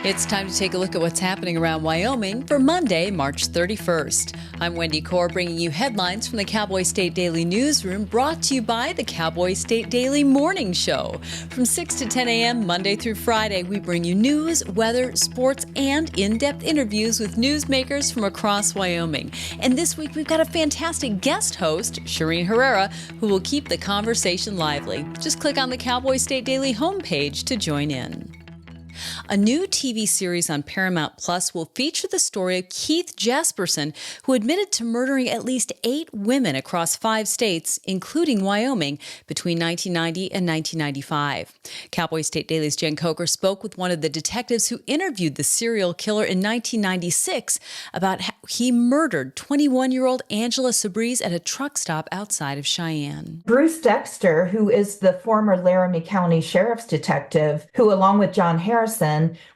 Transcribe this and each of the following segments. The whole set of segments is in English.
It's time to take a look at what's happening around Wyoming for Monday, March 31st. I'm Wendy Corr, bringing you headlines from the Cowboy State Daily newsroom, brought to you by the Cowboy State Daily Morning Show. From 6 to 10 a.m. Monday through Friday, we bring you news, weather, sports, and in-depth interviews with newsmakers from across Wyoming. And this week, we've got a fantastic guest host, Shireen Herrera, who will keep the conversation lively. Just click on the Cowboy State Daily homepage to join in. A new TV series on Paramount Plus will feature the story of Keith Jesperson, who admitted to murdering at least 8 women across 5 states, including Wyoming, between 1990 and 1995. Cowboy State Daily's Jen Coker spoke with one of the detectives who interviewed the serial killer in 1996 about how he murdered 21-year-old Angela Sabriz at a truck stop outside of Cheyenne. Bruce Dexter, who is the former Laramie County Sheriff's detective, who, along with John Harrison,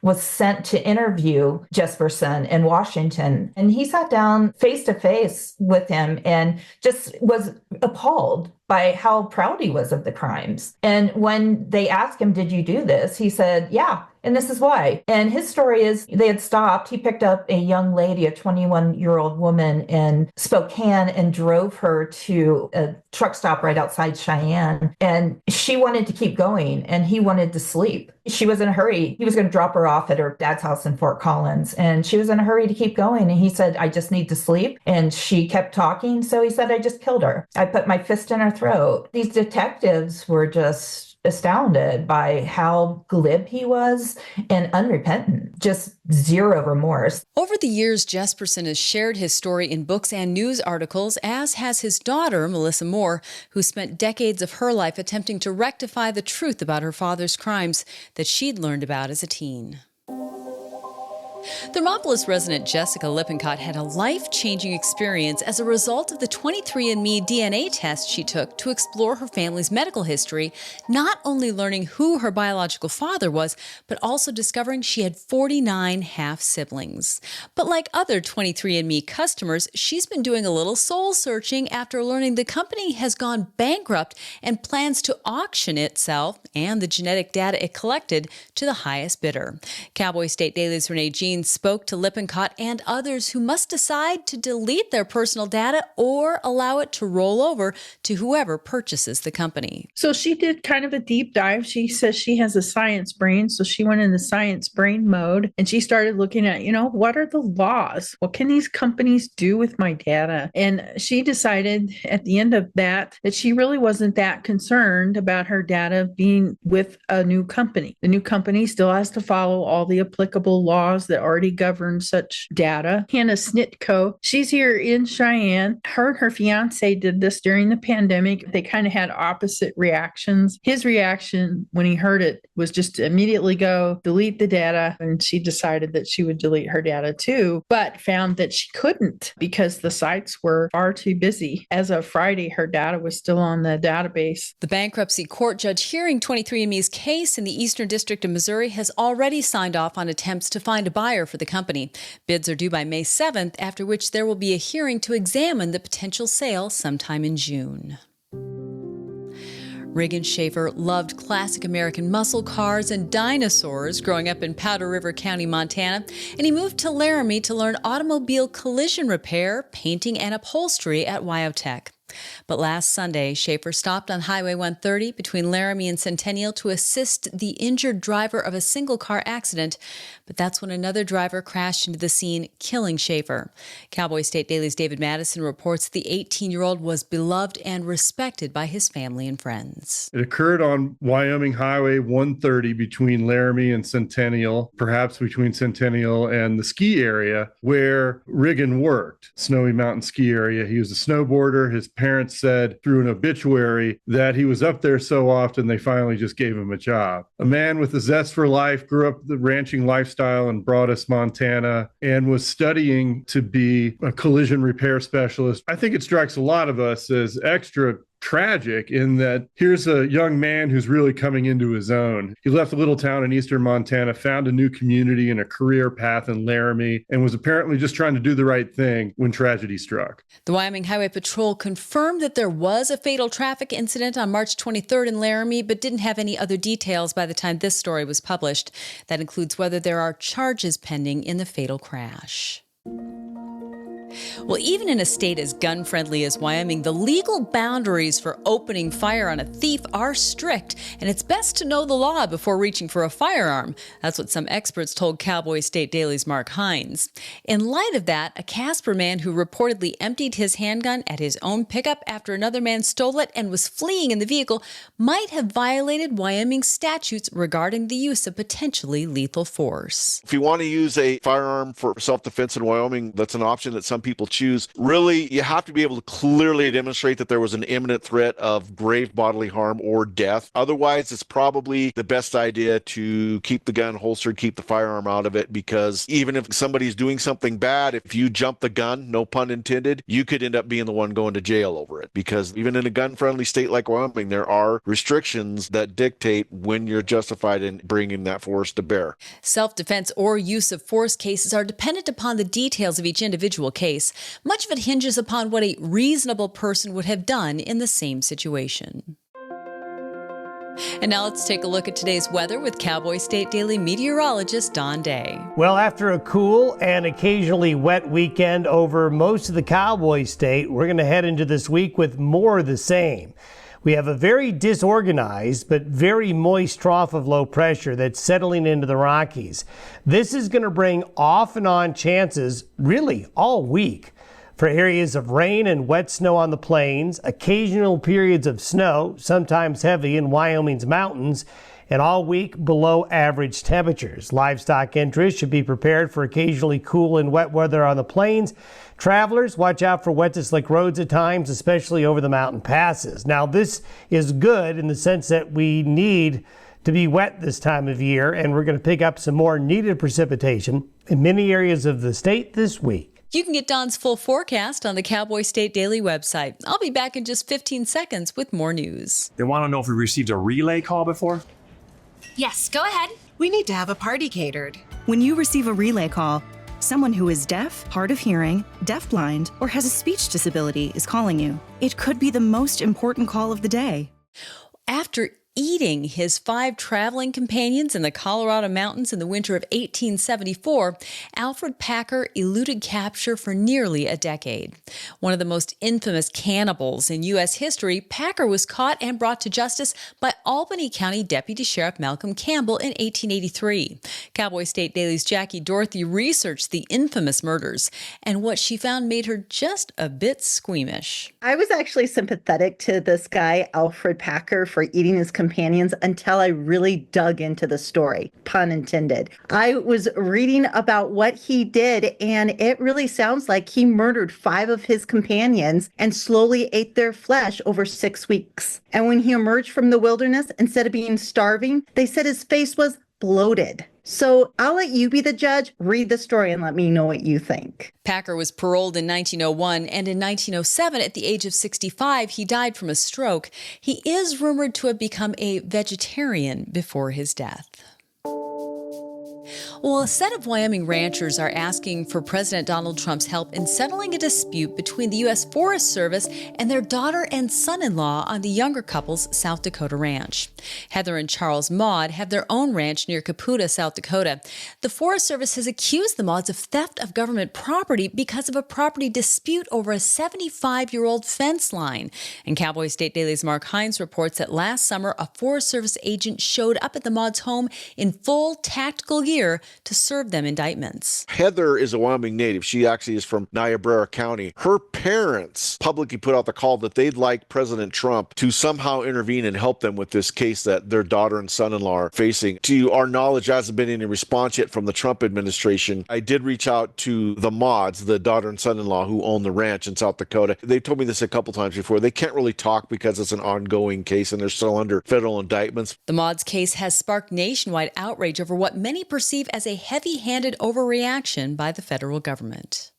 was sent to interview Jesperson in Washington. And he sat down face to face with him and just was appalled by how proud he was of the crimes. And when they asked him, "Did you do this?" he said, "Yeah. And this is why." And his story is they had stopped. He picked up a young lady, a 21-year-old woman in Spokane, and drove her to a truck stop right outside Cheyenne. And she wanted to keep going, and he wanted to sleep. She was in a hurry. He was going to drop her off at her dad's house in Fort Collins, and she was in a hurry to keep going. And he said, "I just need to sleep." And she kept talking. So he said, "I just killed her. I put my fist in her throat." These detectives were just astounded by how glib he was and unrepentant, just zero remorse. Over the years, Jesperson has shared his story in books and news articles, as has his daughter, Melissa Moore, who spent decades of her life attempting to rectify the truth about her father's crimes that she'd learned about as a teen. Thermopolis resident Jessica Lippincott had a life-changing experience as a result of the 23andMe DNA test she took to explore her family's medical history, not only learning who her biological father was, but also discovering she had 49 half-siblings. But like other 23andMe customers, she's been doing a little soul-searching after learning the company has gone bankrupt and plans to auction itself and the genetic data it collected to the highest bidder. Cowboy State Daily's Renee Jean spoke to Lippincott and others who must decide to delete their personal data or allow it to roll over to whoever purchases the company. So she did kind of a deep dive. She says she has a science brain, so she went in the science brain mode and she started looking at, what are the laws? What can these companies do with my data? And she decided at the end of that she really wasn't that concerned about her data being with a new company. The new company still has to follow all the applicable laws that already govern such data. Hannah Snitko, she's here in Cheyenne. Her and her fiance did this during the pandemic. They kind of had opposite reactions. His reaction when he heard it was just to immediately go delete the data. And she decided that she would delete her data too, but found that she couldn't because the sites were far too busy. As of Friday, her data was still on the database. The bankruptcy court judge hearing 23andMe's case in the Eastern District of Missouri has already signed off on attempts to find a buyer for the company. Bids are due by May 7th, after which there will be a hearing to examine the potential sale sometime in June. Regan Schaefer loved classic American muscle cars and dinosaurs growing up in Powder River County, Montana, and he moved to Laramie to learn automobile collision repair, painting, and upholstery at Wyotech. But last Sunday, Schaefer stopped on Highway 130 between Laramie and Centennial to assist the injured driver of a single-car accident, but that's when another driver crashed into the scene, killing Schaefer. Cowboy State Daily's David Madison reports the 18-year-old was beloved and respected by his family and friends. It occurred on Wyoming Highway 130 between Laramie and Centennial, perhaps between Centennial and the ski area where Regan worked, Snowy Mountain Ski Area. He was a snowboarder. His parents said through an obituary that he was up there so often they finally just gave him a job. A man with a zest for life, grew up the ranching lifestyle in Broadus, Montana, and was studying to be a collision repair specialist. I think it strikes a lot of us as extra tragic in that here's a young man who's really coming into his own. He left a little town in eastern Montana, found a new community and a career path in Laramie, and was apparently just trying to do the right thing when tragedy struck. The Wyoming Highway Patrol confirmed that there was a fatal traffic incident on March 23rd in Laramie, but didn't have any other details by the time this story was published. That includes whether there are charges pending in the fatal crash. Well, even in a state as gun-friendly as Wyoming, the legal boundaries for opening fire on a thief are strict, and it's best to know the law before reaching for a firearm. That's what some experts told Cowboy State Daily's Mark Hines. In light of that, a Casper man who reportedly emptied his handgun at his own pickup after another man stole it and was fleeing in the vehicle might have violated Wyoming statutes regarding the use of potentially lethal force. If you want to use a firearm for self-defense in Wyoming, that's an option that some people choose. Really, you have to be able to clearly demonstrate that there was an imminent threat of grave bodily harm or death. Otherwise, it's probably the best idea to keep the gun holstered, keep the firearm out of it, because even if somebody's doing something bad, if you jump the gun, no pun intended, you could end up being the one going to jail over it. Because even in a gun-friendly state like Wyoming, there are restrictions that dictate when you're justified in bringing that force to bear. Self-defense or use of force cases are dependent upon the details of each individual case. Much of it hinges upon what a reasonable person would have done in the same situation. And now let's take a look at today's weather with Cowboy State Daily meteorologist Don Day. Well, after a cool and occasionally wet weekend over most of the Cowboy State, we're going to head into this week with more of the same. We have a very disorganized but very moist trough of low pressure that's settling into the Rockies. This is going to bring off and on chances really all week for areas of rain and wet snow on the plains, occasional periods of snow, sometimes heavy in Wyoming's mountains, and all week below average temperatures. Livestock interests should be prepared for occasionally cool and wet weather on the plains. Travelers, watch out for wet to slick roads at times, especially over the mountain passes. Now, this is good in the sense that we need to be wet this time of year, and we're going to pick up some more needed precipitation in many areas of the state this week. You can get Don's full forecast on the Cowboy State Daily website. I'll be back in just 15 seconds with more news. They want to know if we received a relay call before? Yes, go ahead. We need to have a party catered. When you receive a relay call, someone who is deaf, hard of hearing, deafblind, or has a speech disability is calling you. It could be the most important call of the day. After eating his 5 traveling companions in the Colorado mountains in the winter of 1874, Alfred Packer eluded capture for nearly a decade. One of the most infamous cannibals in U.S. history, Packer was caught and brought to justice by Albany County Deputy Sheriff Malcolm Campbell in 1883. Cowboy State Daily's Jackie Dorothy researched the infamous murders, and what she found made her just a bit squeamish. I was actually sympathetic to this guy, Alfred Packer, for eating his companions until I really dug into the story, pun intended. I was reading about what he did, and it really sounds like he murdered 5 of his companions and slowly ate their flesh over 6 weeks. And when he emerged from the wilderness, instead of being starving, they said his face was bloated. So I'll let you be the judge, read the story, and let me know what you think. Packer was paroled in 1901, and in 1907, at the age of 65, he died from a stroke. He is rumored to have become a vegetarian before his death. Well, a set of Wyoming ranchers are asking for President Donald Trump's help in settling a dispute between the U.S. Forest Service and their daughter and son-in-law on the younger couple's South Dakota ranch. Heather and Charles Maud have their own ranch near Caputa, South Dakota. The Forest Service has accused the Mauds of theft of government property because of a property dispute over a 75-year-old fence line. And Cowboy State Daily's Mark Hines reports that last summer, a Forest Service agent showed up at the Mauds' home in full tactical gear to serve them indictments. Heather is a Wyoming native. She actually is from Niobrara County. Her parents publicly put out the call that they'd like President Trump to somehow intervene and help them with this case that their daughter and son-in-law are facing. To our knowledge, there hasn't been any response yet from the Trump administration. I did reach out to the Mauds, the daughter and son-in-law who own the ranch in South Dakota. They've told me this a couple times before. They can't really talk because it's an ongoing case and they're still under federal indictments. The Mauds case has sparked nationwide outrage over what many perceive as a heavy-handed overreaction by the federal government.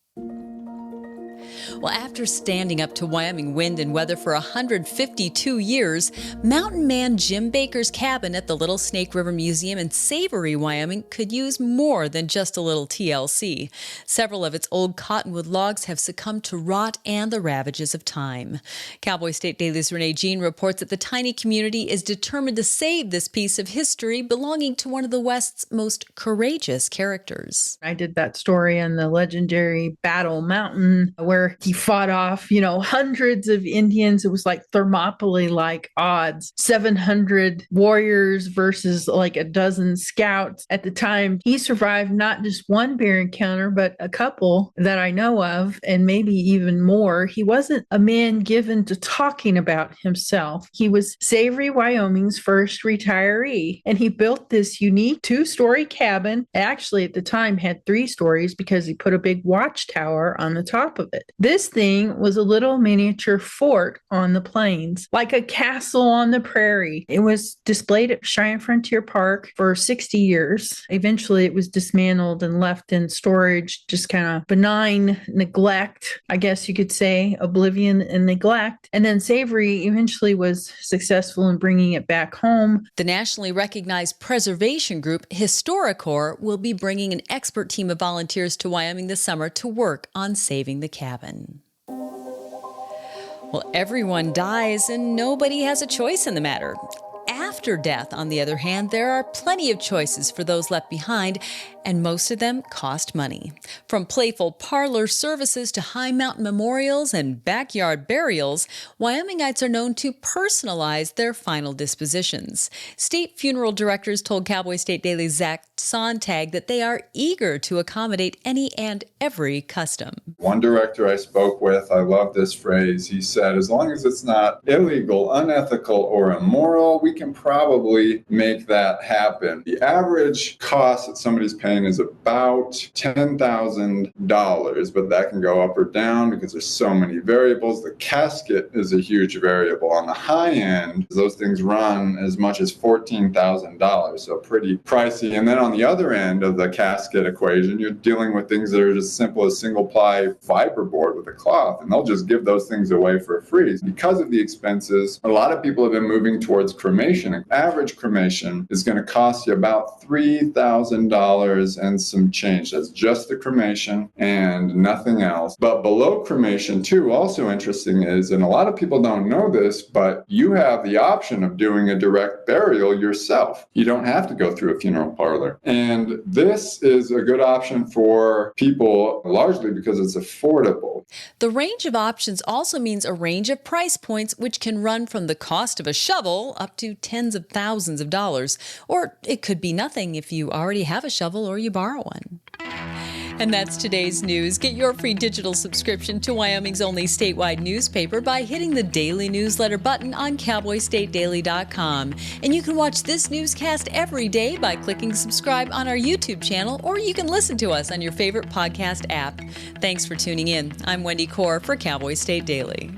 Well, after standing up to Wyoming wind and weather for 152 years, mountain man Jim Baker's cabin at the Little Snake River Museum in Savory, Wyoming could use more than just a little TLC. Several of its old cottonwood logs have succumbed to rot and the ravages of time. Cowboy State Daily's Renee Jean reports that the tiny community is determined to save this piece of history belonging to one of the West's most courageous characters. I did that story on the legendary Battle Mountain where he fought off, hundreds of Indians. It was like Thermopylae-like odds, 700 warriors versus like a dozen scouts. At the time, he survived not just one bear encounter, but a couple that I know of, and maybe even more. He wasn't a man given to talking about himself. He was Savory, Wyoming's first retiree, and he built this unique 2-story cabin. Actually, at the time, had 3 stories because he put a big watchtower on the top of it. This thing was a little miniature fort on the plains, like a castle on the prairie. It was displayed at Cheyenne Frontier Park for 60 years. Eventually, it was dismantled and left in storage, just kind of benign neglect, I guess you could say, oblivion and neglect. And then Savory eventually was successful in bringing it back home. The nationally recognized preservation group HistoriCorps will be bringing an expert team of volunteers to Wyoming this summer to work on saving the cabin. Well, everyone dies and nobody has a choice in the matter. After death, on the other hand, there are plenty of choices for those left behind, and most of them cost money. From playful parlor services to high mountain memorials and backyard burials, Wyomingites are known to personalize their final dispositions. State funeral directors told Cowboy State Daily's Zach Sontag that they are eager to accommodate any and every custom. One director I spoke with, I love this phrase. He said, as long as it's not illegal, unethical, or immoral, we can probably make that happen. The average cost that somebody's paying is about $10,000, but that can go up or down because there's so many variables. The casket is a huge variable. On the high end, those things run as much as $14,000, so pretty pricey. And then on the other end of the casket equation, you're dealing with things that are as simple as single-ply fiberboard with a cloth, and they'll just give those things away for free. Because of the expenses, a lot of people have been moving towards cremation. An average cremation is going to cost you about $3,000 and some change. That's just the cremation and nothing else. But below cremation too, also interesting is, and a lot of people don't know this, but you have the option of doing a direct burial yourself. You don't have to go through a funeral parlor. And this is a good option for people largely because it's affordable. The range of options also means a range of price points, which can run from the cost of a shovel up to tens of thousands of dollars. Or it could be nothing if you already have a shovel or you borrow one. And that's today's news. Get your free digital subscription to Wyoming's only statewide newspaper by hitting the daily newsletter button on cowboystatedaily.com. And you can watch this newscast every day by clicking subscribe on our YouTube channel, or you can listen to us on your favorite podcast app. Thanks for tuning in. I'm Wendy Corr for Cowboy State Daily.